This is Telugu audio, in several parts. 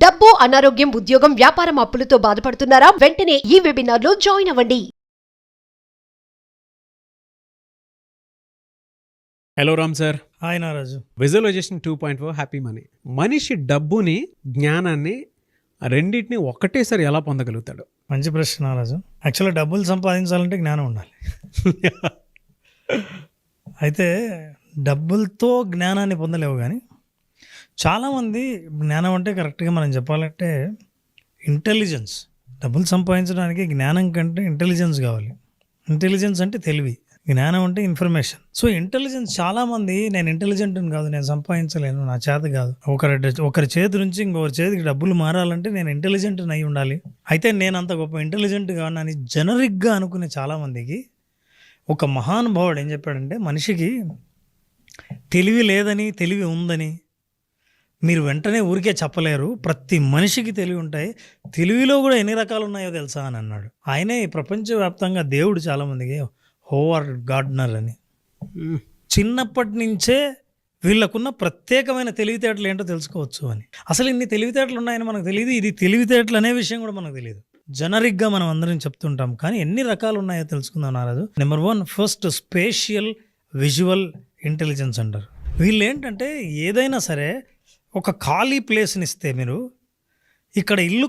డబ్బు, అనారోగ్యం, ఉద్యోగం, వ్యాపారం, అప్పులతో బాధపడుతున్నారా? వెంటనే ఈ వెబినార్ లో జాయిన్ అవ్వండి. Hello Ram sir. Hi Naraju. Visualisation 2.0 happy money. మనిషి డబ్బుని, జ్ఞానాన్ని రెండింటిని ఒక్కటేసారి ఎలా పొందగలుగుతాడు? మంచి ప్రశ్న నారాజు. యాక్చువల్గా డబ్బులు సంపాదించాలంటే జ్ఞానం ఉండాలి. అయితే డబ్బులతో జ్ఞానాన్ని పొందలేవు, కానీ చాలామంది జ్ఞానం అంటే కరెక్ట్గా మనం చెప్పాలంటే ఇంటెలిజెన్స్. డబ్బులు సంపాదించడానికి జ్ఞానం కంటే ఇంటెలిజెన్స్ కావాలి. ఇంటెలిజెన్స్ అంటే తెలివి, జ్ఞానం అంటే ఇన్ఫర్మేషన్. సో ఇంటెలిజెన్స్ చాలామంది, నేను ఇంటెలిజెంట్ కాదు, నేను సంపాదించలేను, నా చేత కాదు, ఒకరి చేతి నుంచి ఇంకొకరి చేతికి డబ్బులు మారాలంటే నేను ఇంటెలిజెంట్ అయి ఉండాలి, అయితే నేను అంత గొప్ప ఇంటెలిజెంట్ కానని జనరిక్గా అనుకునే చాలామందికి ఒక మహానుభావుడు ఏం చెప్పాడంటే, మనిషికి తెలివి లేదని, తెలివి ఉందని మీరు వెంటనే ఊరికే చెప్పలేరు. ప్రతి మనిషికి తెలివి ఉంటాయి, తెలివిలో కూడా ఎన్ని రకాలు ఉన్నాయో తెలుసా అని అన్నాడు. ఆయనే ప్రపంచవ్యాప్తంగా దేవుడు చాలామందికి హోవార్డ్ గార్డ్నర్ అని. చిన్నప్పటి నుంచే వీళ్ళకున్న ప్రత్యేకమైన తెలివితేటలు ఏంటో తెలుసుకోవచ్చు అని. అసలు ఇన్ని తెలివితేటలు ఉన్నాయని మనకు తెలియదు, ఇది తెలివితేటలు అనే విషయం కూడా మనకు తెలియదు. జనరిక్గా మనం అందరం చెప్తుంటాం, కానీ ఎన్ని రకాలు ఉన్నాయో తెలుసుకుందాం Naraju. Number 1, first spatial visual intelligence అంటారు. వీళ్ళు ఏంటంటే ఏదైనా సరే ఒక ఖాళీ ప్లేస్ని ఇస్తే, మీరు ఇక్కడ ఇల్లు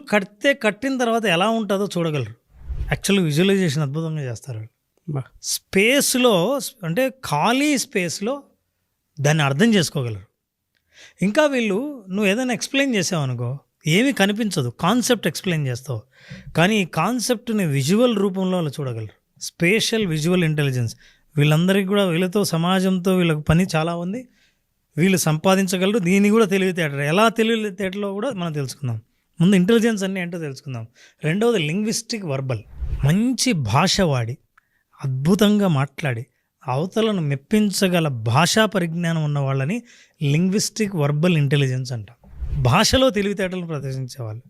కట్టిన తర్వాత ఎలా ఉంటుందో చూడగలరు. యాక్చువల్గా విజువలైజేషన్ అద్భుతంగా చేస్తారు. స్పేస్లో అంటే ఖాళీ స్పేస్లో దాన్ని అర్థం చేసుకోగలరు. ఇంకా వీళ్ళు, నువ్వు ఏదైనా ఎక్స్ప్లెయిన్ చేసావు అనుకో, ఏమీ కనిపించదు, కాన్సెప్ట్ ఎక్స్ప్లెయిన్ చేస్తావు, కానీ ఈ కాన్సెప్ట్ని విజువల్ రూపంలో వాళ్ళు చూడగలరు. Spatial visual intelligence. వీళ్ళందరికీ కూడా, వీళ్ళతో సమాజంతో వీళ్ళకి పని చాలా ఉంది, వీళ్ళు సంపాదించగలరు. దీన్ని కూడా తెలివితేటలు, ఎలా తెలివితేటలో కూడా మనం తెలుసుకుందాం. ముందు ఇంటెలిజెన్స్ అన్నీ ఏంటో తెలుసుకుందాం. రెండవది లింగ్విస్టిక్ వర్బల్. మంచి భాష వాడి, అద్భుతంగా మాట్లాడి అవతలను మెప్పించగల భాషా పరిజ్ఞానం ఉన్న వాళ్ళని లింగ్విస్టిక్ వర్బల్ ఇంటెలిజెన్స్ అంటాం. భాషలో తెలివితేటలను ప్రదర్శించేవాళ్ళు.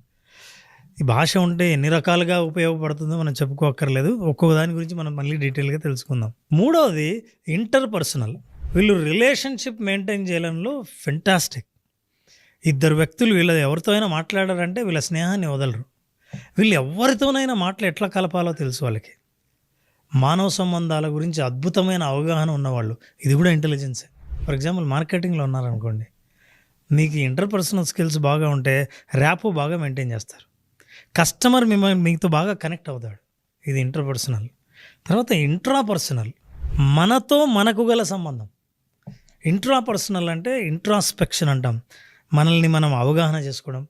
ఈ భాష ఉంటే ఎన్ని రకాలుగా ఉపయోగపడుతుందో మనం చెప్పుకోక్కర్లేదు, ఒక్కొక్క దాని గురించి మనం మళ్ళీ డీటెయిల్గా తెలుసుకుందాం. మూడవది ఇంటర్పర్సనల్. వీళ్ళు రిలేషన్షిప్ మెయింటైన్ చేయడంలో ఫెంటాస్టిక్. ఇద్దరు వ్యక్తులు వీళ్ళ ఎవరితో అయినా మాట్లాడారంటే వీళ్ళ స్నేహాన్ని వదలరు. వీళ్ళు ఎవరితోనైనా మాటలు ఎట్లా కలపాలో తెలుసు వాళ్ళకి. మానవ సంబంధాల గురించి అద్భుతమైన అవగాహన ఉన్నవాళ్ళు. ఇది కూడా ఇంటెలిజెన్సే. ఫర్ ఎగ్జాంపుల్ మార్కెటింగ్లో ఉన్నారనుకోండి, మీకు ఇంటర్పర్సనల్ స్కిల్స్ బాగా ఉంటే ర్యాపో బాగా మెయింటైన్ చేస్తారు. కస్టమర్ మీతో బాగా కనెక్ట్ అవుతాడు. ఇది ఇంటర్పర్సనల్. తర్వాత ఇంట్రాపర్సనల్, మనతో మనకు గల సంబంధం. ఇంట్రాపర్సనల్ అంటే ఇంట్రాస్పెక్షన్ అంటాం. మనల్ని మనం అవగాహన చేసుకోవడం,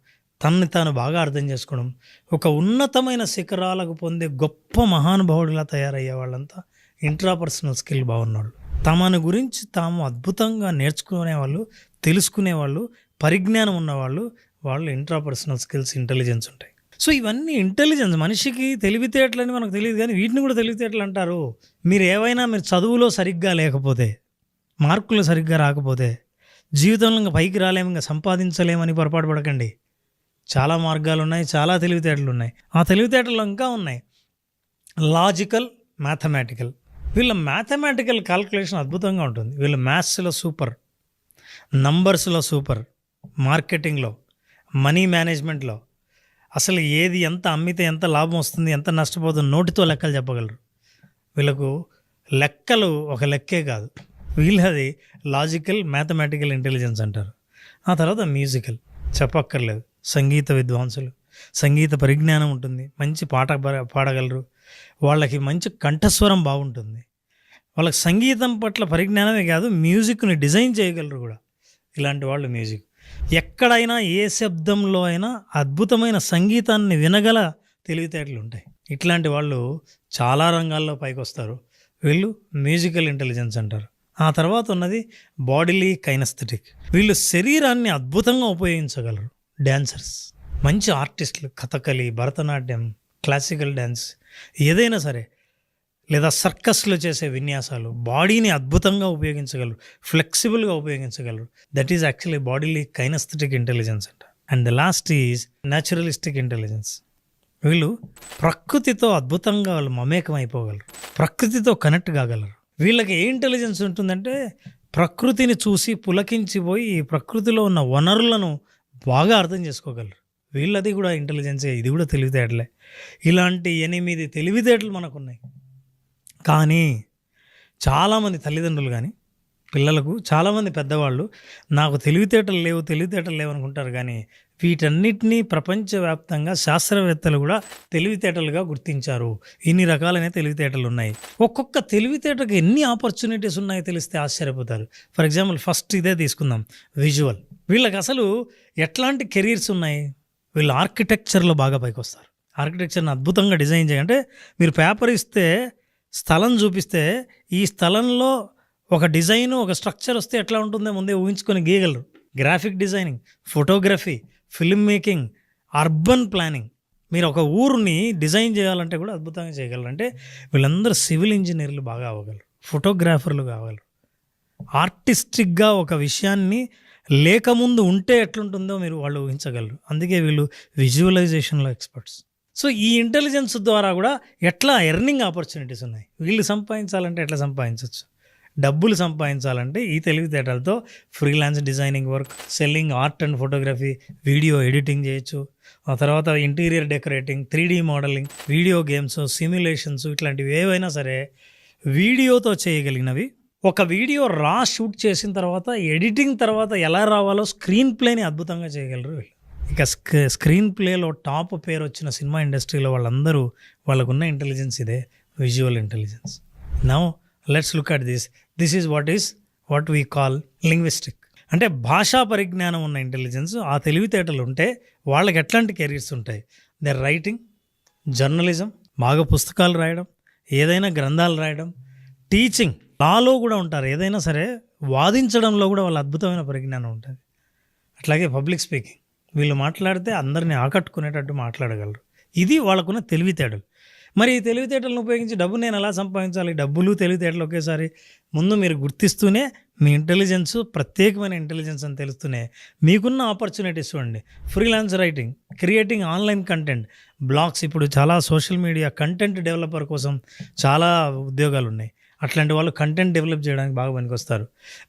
తనని తాను బాగా అర్థం చేసుకోవడం. ఒక ఉన్నతమైన శిఖరాలకు పొందే గొప్ప మహానుభావుడిలా తయారయ్యే వాళ్ళంతా ఇంట్రాపర్సనల్ స్కిల్ బాగున్నాడు. తమను గురించి తాము అద్భుతంగా నేర్చుకునేవాళ్ళు, తెలుసుకునేవాళ్ళు, పరిజ్ఞానం ఉన్నవాళ్ళు, వాళ్ళు ఇంట్రాపర్సనల్ స్కిల్స్, ఇంటెలిజెన్స్ ఉంటాయి. సో ఇవన్నీ ఇంటెలిజెన్స్. మనిషికి తెలివితేటలని మనకు తెలియదు, కానీ వీటిని కూడా తెలివితేటలు అంటారు. మీరు చదువులో సరిగ్గా లేకపోతే, మార్కులు సరిగ్గా రాకపోతే జీవితంలో ఇంకా పైకి రాలేము, ఇంకా సంపాదించలేమని పొరపాటు పడకండి. చాలా మార్గాలు ఉన్నాయి, చాలా తెలివితేటలు ఉన్నాయి. ఆ తెలివితేటలు ఇంకా ఉన్నాయి. Logical, mathematical. వీళ్ళ మ్యాథమెటికల్ క్యాల్కులేషన్ అద్భుతంగా ఉంటుంది. వీళ్ళ మ్యాథ్స్లో సూపర్, నంబర్స్లో సూపర్, మార్కెటింగ్లో, మనీ మేనేజ్మెంట్లో అసలు ఏది ఎంత అమ్మితే ఎంత లాభం వస్తుంది, ఎంత నష్టపోతుంది నోటితో లెక్కలు చెప్పగలరు. వీళ్ళకు లెక్కలు ఒక లెక్కే కాదు, వీళ్ళది లాజికల్, మ్యాథమెటికల్ ఇంటెలిజెన్స్ అంటారు. ఆ తర్వాత మ్యూజికల్ చెప్పక్కర్లేదు, సంగీత విద్వాంసులు, సంగీత పరిజ్ఞానం ఉంటుంది, మంచి పాట పాడగలరు, వాళ్ళకి మంచి కంఠస్వరం బాగుంటుంది, వాళ్ళకి సంగీతం పట్ల పరిజ్ఞానమే కాదు, మ్యూజిక్ని డిజైన్ చేయగలరు కూడా. ఇలాంటి వాళ్ళు మ్యూజిక్, ఎక్కడైనా ఏ శబ్దంలో అయినా అద్భుతమైన సంగీతాన్ని వినగల తెలివితేటలు ఉంటాయి. ఇట్లాంటి వాళ్ళు చాలా రంగాల్లో పైకి వస్తారు. వీళ్ళు మ్యూజికల్ ఇంటెలిజెన్స్ అంటారు. ఆ తర్వాత ఉన్నది బాడీలీ కైనస్థెటిక్. వీళ్ళు శరీరాన్ని అద్భుతంగా ఉపయోగించగలరు. డ్యాన్సర్స్, మంచి ఆర్టిస్టులు, కథకళి, భరతనాట్యం, క్లాసికల్ డ్యాన్స్, ఏదైనా సరే, లేదా సర్కస్లో చేసే విన్యాసాలు, బాడీని అద్భుతంగా ఉపయోగించగలరు, ఫ్లెక్సిబుల్గా ఉపయోగించగలరు. That is actually bodily kinesthetic intelligence అంట. And the last is naturalistic intelligence. వీళ్ళు ప్రకృతితో అద్భుతంగా వాళ్ళు మమేకం అయిపోగలరు, ప్రకృతితో కనెక్ట్ కాగలరు. వీళ్ళకి ఏ ఇంటెలిజెన్స్ ఉంటుందంటే, ప్రకృతిని చూసి పులకించిపోయి ఈ ప్రకృతిలో ఉన్న వనరులను బాగా అర్థం చేసుకోగలరు. వీళ్ళది కూడా ఇంటెలిజెన్సే, ఇది కూడా తెలివితేటలే. ఇలాంటి 8 తెలివితేటలు మనకున్నాయి. కానీ చాలామంది తల్లిదండ్రులు కానీ పిల్లలకు, చాలామంది పెద్దవాళ్ళు నాకు తెలివితేటలు లేవు అనుకుంటారు. కానీ వీటన్నిటినీ ప్రపంచవ్యాప్తంగా శాస్త్రవేత్తలు కూడా తెలివితేటలుగా గుర్తించారు. ఇన్ని రకాలైన తెలివితేటలు ఉన్నాయి. ఒక్కొక్క తెలివితేటకు ఎన్ని ఆపర్చునిటీస్ ఉన్నాయో తెలిస్తే ఆశ్చర్యపోతారు. ఫర్ ఎగ్జాంపుల్ ఫస్ట్ ఇదే తీసుకుందాం, విజువల్. వీళ్ళకి అసలు ఎట్లాంటి కెరీర్స్ ఉన్నాయి? వీళ్ళు ఆర్కిటెక్చర్లో బాగా పైకి వస్తారు. ఆర్కిటెక్చర్ని అద్భుతంగా డిజైన్ చేయాలంటే మీరు పేపర్ ఇస్తే, స్థలం చూపిస్తే, ఈ స్థలంలో ఒక డిజైను, ఒక స్ట్రక్చర్ వస్తే ఎట్లా ఉంటుందో ముందే ఊహించుకొని గీయగలరు. Graphic designing, photography, film making, urban planning. మీరు ఒక ఊరిని డిజైన్ చేయాలంటే కూడా అద్భుతంగా చేయగలరు. అంటే వీళ్ళందరూ సివిల్ ఇంజనీర్లు బాగా అవ్వగలరు, ఫోటోగ్రాఫర్లు కాగలరు. ఆర్టిస్టిక్గా ఒక విషయాన్ని లేకముందు ఉంటే ఎట్లుంటుందో వాళ్ళు ఊహించగలరు. అందుకే వీళ్ళు విజువలైజేషన్లో ఎక్స్పర్ట్స్. సో ఈ ఇంటెలిజెన్స్ ద్వారా కూడా ఎట్లా ఎర్నింగ్ ఆపర్చునిటీస్ ఉన్నాయి. వీళ్ళు సంపాదించాలంటే ఎట్లా సంపాదించవచ్చు? డబ్బులు సంపాదించాలంటే ఈ తెలివితేటలతో freelance designing work, selling art and photography, video editing చేయొచ్చు. ఆ తర్వాత interior decorating, 3D modelling, video games, simulations, ఇట్లాంటివి ఏవైనా సరే వీడియోతో చేయగలిగినవి. ఒక వీడియో షూట్ చేసిన తర్వాత ఎడిటింగ్ తర్వాత ఎలా రావాలో స్క్రీన్ ప్లేని అద్భుతంగా చేయగలరు వీళ్ళు. ఇక స్క్రీన్ ప్లేలో టాప్ పేరు వచ్చిన సినిమా ఇండస్ట్రీలో వాళ్ళందరూ వాళ్ళకున్న ఇంటెలిజెన్స్ ఇదే, visual intelligence. Now let's look at this is what we call linguistic. అంటే భాషా పరిజ్ఞానం ఉన్న ఇంటెలిజెన్స్, ఆ తెలివితేటలు ఉంటే వాళ్ళకి ఎట్లాంటి కెరీర్స్ ఉంటాయి? దే రైటింగ్, జర్నలిజం, బాగా పుస్తకాలు రాయడం, ఏదైనా గ్రంథాలు రాయడం, టీచింగ్, లాలో కూడా ఉంటారు. ఏదైనా సరే వాదించడంలో కూడా వాళ్ళ అద్భుతమైన పరిజ్ఞానం ఉంటుంది. అట్లాగే పబ్లిక్ స్పీకింగ్, వీళ్ళు మాట్లాడితే అందరినీ ఆకట్టుకునేటట్టు మాట్లాడగలరు. ఇది వాళ్ళకున్న తెలివితేటలు. మరి ఈ తెలివితేటలను ఉపయోగించి డబ్బు నేను ఎలా సంపాదించాలి? డబ్బులు తెలివితేటలు ఒకేసారి ముందు మీరు గుర్తిస్తూనే మీ ఇంటెలిజెన్స్ ప్రత్యేకమైన ఇంటెలిజెన్స్ అని తెలుస్తూనే మీకున్న ఆపర్చునిటీస్ చూడండి. Freelance writing, creating online content, blogs. ఇప్పుడు చాలా సోషల్ మీడియా కంటెంట్ డెవలపర్ కోసం చాలా ఉద్యోగాలు ఉన్నాయి. అట్లాంటి వాళ్ళు కంటెంట్ డెవలప్ చేయడానికి బాగా పనికొస్తారు.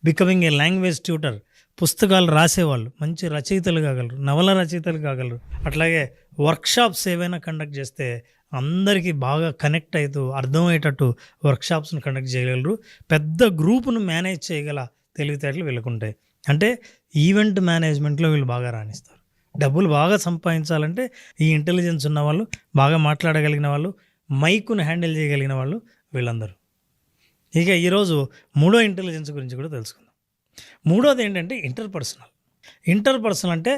బికమింగ్ ఏ లాంగ్వేజ్ ట్యూటర్, పుస్తకాలు రాసేవాళ్ళు మంచి రచయితలు కాగలరు, నవల రచయితలు కాగలరు. అట్లాగే వర్క్షాప్స్ ఏవైనా కండక్ట్ చేస్తే అందరికీ బాగా కనెక్ట్ అవుతూ అర్థమయ్యేటట్టు వర్క్షాప్స్ని కండక్ట్ చేయగలరు. పెద్ద గ్రూప్ను మేనేజ్ చేయగల తెలివితేటలు వీళ్ళకుంటాయి. అంటే ఈవెంట్ మేనేజ్మెంట్లో వీళ్ళు బాగా రాణిస్తారు. డబ్బులు బాగా సంపాదించాలంటే ఈ ఇంటెలిజెన్స్ ఉన్న వాళ్ళు, బాగా మాట్లాడగలిగిన వాళ్ళు, మైకును హ్యాండిల్ చేయగలిగిన వాళ్ళు వీళ్ళందరూ. ఇక ఈరోజు మూడో ఇంటెలిజెన్స్ గురించి కూడా తెలుసుకుందాం. మూడోది ఏంటంటే ఇంటర్పర్సనల్ అంటే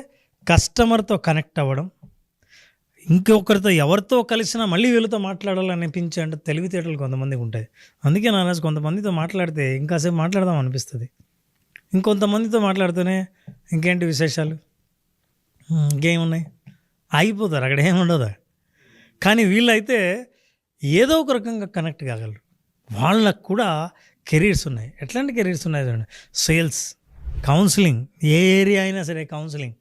కస్టమర్తో కనెక్ట్ అవ్వడం, ఇంకొకరితో ఎవరితో కలిసినా మళ్ళీ వీళ్ళతో మాట్లాడాలనిపించే అంటే తెలివితేటలు కొంతమందికి ఉంటాయి. అందుకే నా రోజు కొంతమందితో మాట్లాడితే ఇంకాసేపు మాట్లాడదాం అనిపిస్తుంది. ఇంకొంతమందితో మాట్లాడుతూనే ఇంకేంటి విశేషాలు, ఇంకేమున్నాయి, ఆగిపోతారు, అక్కడ ఏముండదు. కానీ వీళ్ళైతే ఏదో ఒక రకంగా కనెక్ట్ కాగలరు. వాళ్ళకు కూడా కెరీర్స్ ఉన్నాయి. ఎట్లాంటి కెరీర్స్ ఉన్నాయి చూడండి. సేల్స్, కౌన్సిలింగ్, ఏ ఏరియా అయినా సరే counselling,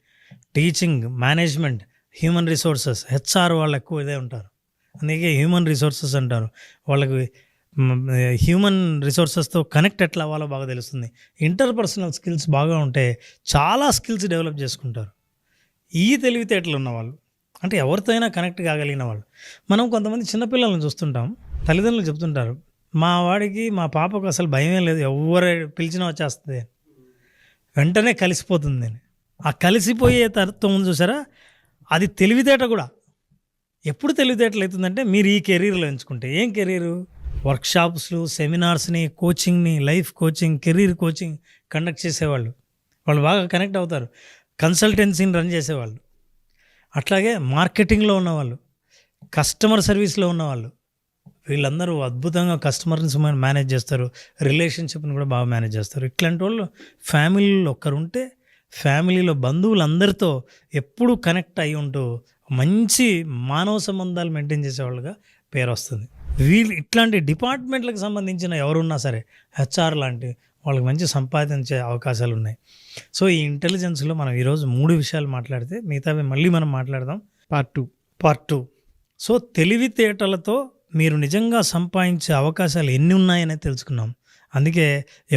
teaching, management, human resources, HR వాళ్ళు ఎక్కువ ఇదే ఉంటారు. అందుకే హ్యూమన్ రిసోర్సెస్ అంటారు. వాళ్ళకి హ్యూమన్ రిసోర్సెస్తో కనెక్ట్ ఎట్లా అవ్వాలో బాగా తెలుస్తుంది. ఇంటర్పర్సనల్ స్కిల్స్ బాగా ఉంటే చాలా స్కిల్స్ డెవలప్ చేసుకుంటారు. ఈ తెలివితేటలు ఉన్నవాళ్ళు అంటే ఎవరితో అయినా కనెక్ట్ కాగలిగిన వాళ్ళు. మనం కొంతమంది చిన్నపిల్లలను చూస్తుంటాం, తల్లిదండ్రులు చెప్తుంటారు, మా వాడికి మా పాపకు అసలు భయమే లేదు, ఎవరు పిలిచినా వచ్చేస్తుంది, వెంటనే కలిసిపోతుంది అని. ఆ కలిసిపోయే తత్వం ఉంది చూసారా, అది తెలివితేట కూడా. ఎప్పుడు తెలివితేటలు అవుతుందంటే మీరు ఈ కెరీర్లో ఎంచుకుంటే. ఏం కెరీరు? వర్క్షాప్స్లు, సెమినార్స్ని, కోచింగ్ని, life coaching, career coaching conduct చేసేవాళ్ళు, వాళ్ళు బాగా కనెక్ట్ అవుతారు. కన్సల్టెన్సీని రన్ చేసేవాళ్ళు, అట్లాగే మార్కెటింగ్లో ఉన్నవాళ్ళు, కస్టమర్ సర్వీస్లో ఉన్నవాళ్ళు, వీళ్ళందరూ అద్భుతంగా కస్టమర్ని మేనేజ్ చేస్తారు, రిలేషన్షిప్ని కూడా బాగా మేనేజ్ చేస్తారు. ఇట్లాంటి వాళ్ళు ఫ్యామిలీలో ఒక్కరుంటే ఫ్యామిలీలో బంధువులందరితో ఎప్పుడూ కనెక్ట్ అయి ఉంటూ మంచి మానవ సంబంధాలు మెయింటైన్ చేసేవాళ్ళుగా పేరు వస్తుంది. వీళ్ళు ఇట్లాంటి డిపార్ట్మెంట్లకు సంబంధించిన ఎవరున్నా సరే, హెచ్ఆర్ లాంటి వాళ్ళకి మంచి సంపాదించే అవకాశాలు ఉన్నాయి. సో ఈ ఇంటెలిజెన్స్లో మనం ఈరోజు 3 విషయాలు మాట్లాడితే మిగతావి మళ్ళీ మనం మాట్లాడదాం పార్ట్ 2. సో తెలివితేటలతో మీరు నిజంగా సంపాదించే అవకాశాలు ఎన్ని ఉన్నాయనే తెలుసుకున్నాం. అందుకే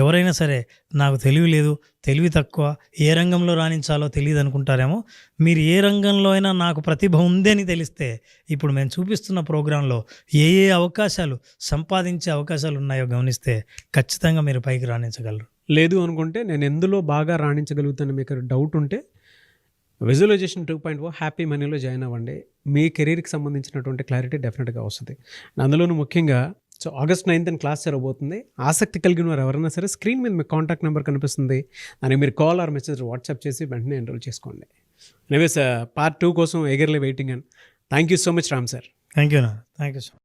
ఎవరైనా సరే నాకు తెలివి లేదు, తెలివి తక్కువ, ఏ రంగంలో రాణించాలో తెలియదు అనుకుంటారేమో. మీరు ఏ రంగంలో అయినా నాకు ప్రతిభ ఉంది అని తెలిస్తే ఇప్పుడు మేము చూపిస్తున్న ప్రోగ్రాంలో ఏ ఏ అవకాశాలు, సంపాదించే అవకాశాలు ఉన్నాయో గమనిస్తే ఖచ్చితంగా మీరు పైకి రాణించగలరు. లేదు అనుకుంటే నేను ఎందులో బాగా రాణించగలుగుతాను మీకు డౌట్ ఉంటే విజువలైజేషన్ 2.0 హ్యాపీ మనీలో జాయిన్ అవ్వండి. మీ కెరీర్కి సంబంధించినటువంటి క్లారిటీ డెఫినెట్గా వస్తుంది. అందులోనూ ముఖ్యంగా సో August 9th క్లాస్ జరగబోతుంది. ఆసక్తి కలిగిన వారు ఎవరైనా సరే స్క్రీన్ మీద మీ కాంటాక్ట్ నెంబర్ కనిపిస్తుంది, దానికి మీరు కాల్ ఆర్ మెసేజ్ వాట్సాప్ చేసి వెంటనే ఎన్రోల్ చేసుకోండి. ఎనీవేస్ పార్ట్ 2 కోసం eagerly waiting and thank you so much Ram sir. Thank you sir.